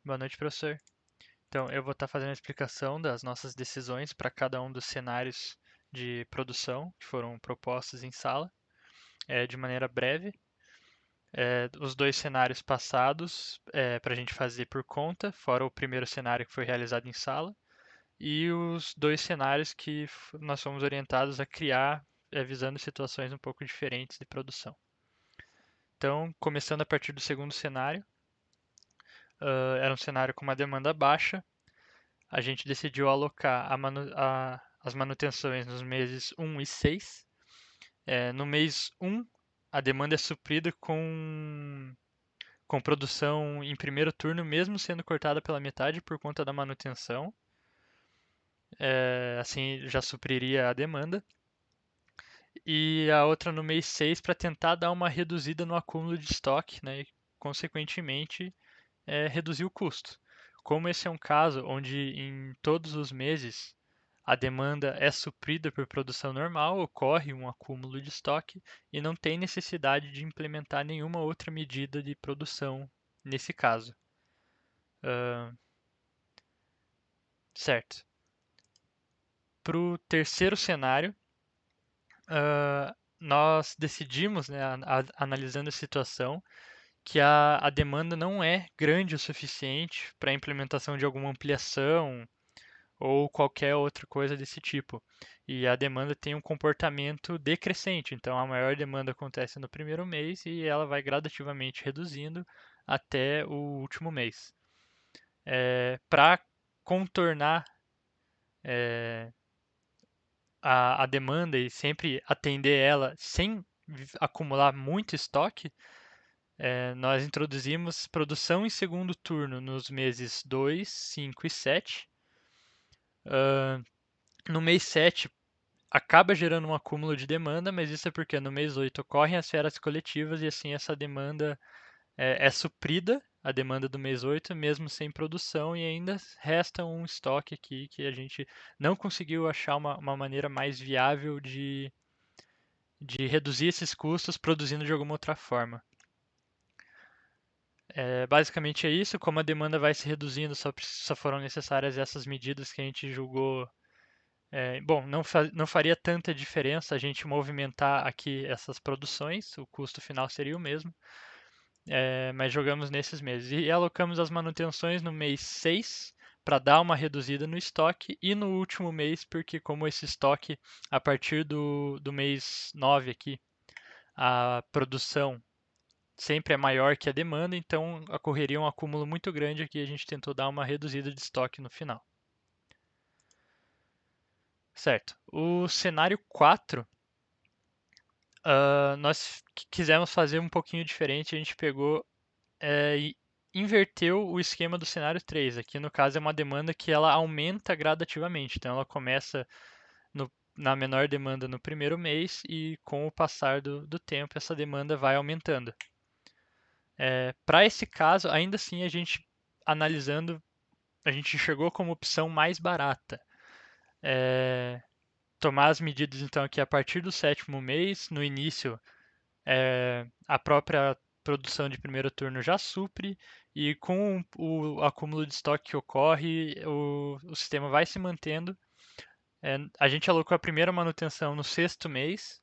Boa noite, professor. Então, eu vou estar fazendo a explicação das nossas decisões para cada um dos cenários de produção que foram propostos em sala, de maneira breve. Os dois cenários passados, para a gente fazer por conta, fora o primeiro cenário que foi realizado em sala, e os dois cenários que nós fomos orientados a criar, visando situações um pouco diferentes de produção. Então, começando a partir do segundo cenário, era um cenário com uma demanda baixa. A gente decidiu alocar as manutenções nos meses 1 e 6. No mês 1, a demanda é suprida com produção em primeiro turno, mesmo sendo cortada pela metade por conta da manutenção. Assim já supriria a demanda. E a outra no mês 6 para tentar dar uma reduzida no acúmulo de estoque, né, e, consequentemente, reduzir o custo. Como esse é um caso onde em todos os meses a demanda é suprida por produção normal, ocorre um acúmulo de estoque e não tem necessidade de implementar nenhuma outra medida de produção nesse caso. Ah, certo. Para o terceiro cenário, nós decidimos, né, analisando a situação, que a demanda não é grande o suficiente para a implementação de alguma ampliação ou qualquer outra coisa desse tipo. E a demanda tem um comportamento decrescente, então a maior demanda acontece no primeiro mês e ela vai gradativamente reduzindo até o último mês. Para contornar a demanda e sempre atender ela sem acumular muito estoque, nós introduzimos produção em segundo turno nos meses 2, 5 e 7. No mês 7, acaba gerando um acúmulo de demanda, mas isso é porque no mês 8 ocorrem as férias coletivas e assim essa demanda é suprida, a demanda do mês 8, mesmo sem produção, e ainda resta um estoque aqui que a gente não conseguiu achar uma maneira mais viável de reduzir esses custos produzindo de alguma outra forma. Basicamente é isso, como a demanda vai se reduzindo, só foram necessárias essas medidas que a gente julgou. Bom, não faria tanta diferença a gente movimentar aqui essas produções, o custo final seria o mesmo, mas jogamos nesses meses. E alocamos as manutenções no mês 6 para dar uma reduzida no estoque e no último mês, porque como esse estoque, a partir do mês 9 aqui, a produção sempre é maior que a demanda, então ocorreria um acúmulo muito grande aqui, a gente tentou dar uma reduzida de estoque no final. Certo. O cenário 4, nós quisemos fazer um pouquinho diferente, a gente pegou e inverteu o esquema do cenário 3. Aqui, no caso, é uma demanda que ela aumenta gradativamente. Então, ela começa na menor demanda no primeiro mês e, com o passar do tempo, essa demanda vai aumentando. Para esse caso, ainda assim, a gente analisando, a gente chegou como opção mais barata. Tomar as medidas, então, aqui a partir do sétimo mês, no início, a própria produção de primeiro turno já supre e com o acúmulo de estoque que ocorre, o sistema vai se mantendo. A gente alocou a primeira manutenção no sexto mês,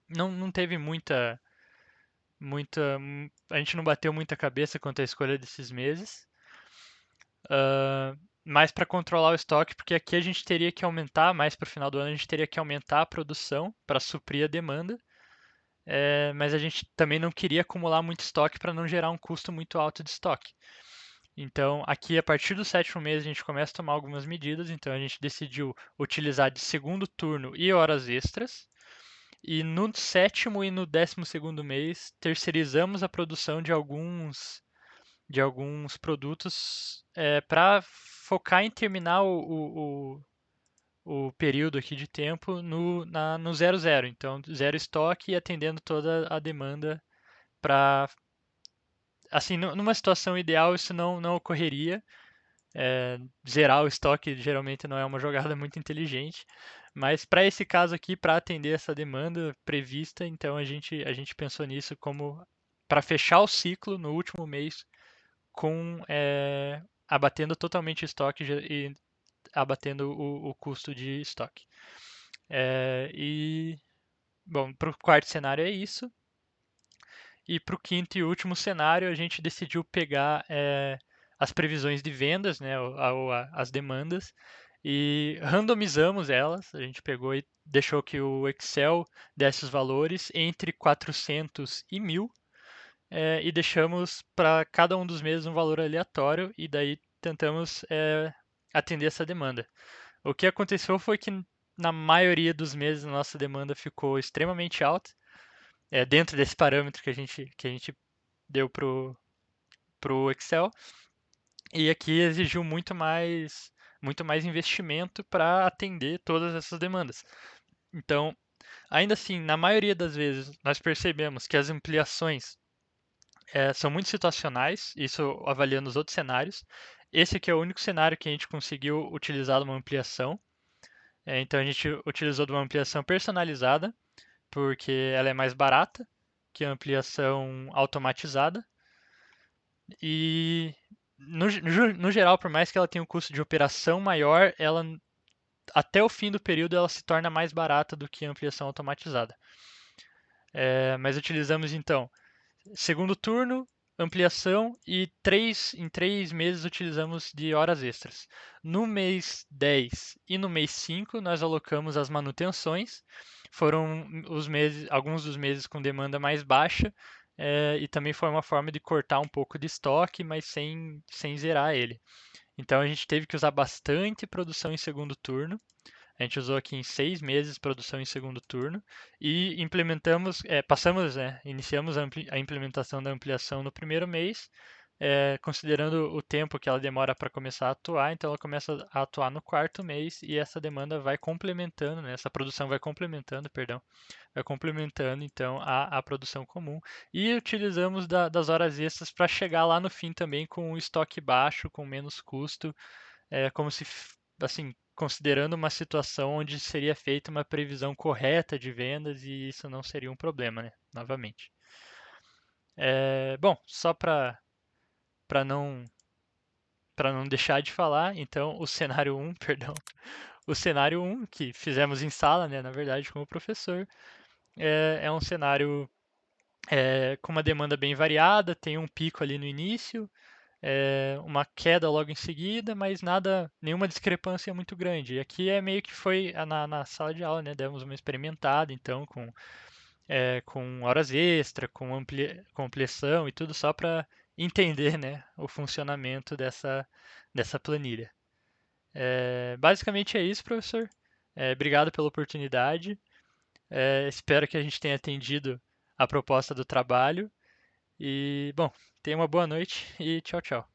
não teve muita, a gente não bateu muita cabeça quanto à escolha desses meses, mas para controlar o estoque, porque aqui a gente teria que aumentar, mais para o final do ano, a gente teria que aumentar a produção para suprir a demanda. Mas a gente também não queria acumular muito estoque para não gerar um custo muito alto de estoque. Então, aqui a partir do sétimo mês a gente começa a tomar algumas medidas. Então, a gente decidiu utilizar de segundo turno e horas extras. E no sétimo e no 12º mês terceirizamos a produção de alguns produtos para focar em terminar o período aqui de tempo no 00. Então, zero estoque e atendendo toda a demanda para. Assim, numa situação ideal, isso não ocorreria. Zerar o estoque geralmente não é uma jogada muito inteligente. Mas para esse caso aqui, para atender essa demanda prevista, então a gente pensou nisso como para fechar o ciclo no último mês com abatendo totalmente o estoque e abatendo o custo de estoque. E, bom, para o quarto cenário é isso. E para o quinto e último cenário, a gente decidiu pegar as previsões de vendas, né, as demandas, e randomizamos elas. A gente pegou e deixou que o Excel desse os valores entre 400 e 1000, e deixamos para cada um dos meses um valor aleatório, e daí tentamos atender essa demanda. O que aconteceu foi que na maioria dos meses a nossa demanda ficou extremamente alta, dentro desse parâmetro que a gente deu pro Excel, e aqui exigiu muito mais investimento para atender todas essas demandas. Então, ainda assim, na maioria das vezes, nós percebemos que as ampliações são muito situacionais, isso avaliando os outros cenários. Esse aqui é o único cenário que a gente conseguiu utilizar de uma ampliação. Então, a gente utilizou de uma ampliação personalizada, porque ela é mais barata que a ampliação automatizada. E no geral, por mais que ela tenha um custo de operação maior, ela até o fim do período ela se torna mais barata do que a ampliação automatizada. Mas utilizamos então segundo turno, ampliação e em 3 meses utilizamos de horas extras. No mês 10 e no mês 5 nós alocamos as manutenções. Foram alguns dos meses com demanda mais baixa, e também foi uma forma de cortar um pouco de estoque, mas sem zerar ele. Então a gente teve que usar bastante produção em segundo turno. A gente usou aqui em 6 meses produção em segundo turno e iniciamos a implementação da ampliação no primeiro mês, considerando o tempo que ela demora para começar a atuar. Então ela começa a atuar no quarto mês e essa demanda vai complementando, né, essa produção vai complementando, perdão, vai complementando então a produção comum. E utilizamos das horas extras para chegar lá no fim também com um estoque baixo, com menos custo, como se, assim, considerando uma situação onde seria feita uma previsão correta de vendas e isso não seria um problema, né? Novamente. Bom, só para não para não deixar de falar, então o cenário um, perdão, o cenário um que fizemos em sala, né, na verdade, com o professor, é um cenário com uma demanda bem variada, tem um pico ali no início, uma queda logo em seguida, mas nenhuma discrepância muito grande. E aqui é meio que foi na sala de aula, né? Demos uma experimentada, então, com horas extra, com ampliação e tudo, só para entender, né, o funcionamento dessa planilha. Basicamente é isso, professor. Obrigado pela oportunidade. Espero que a gente tenha atendido a proposta do trabalho. E, bom, tenha uma boa noite e tchau, tchau.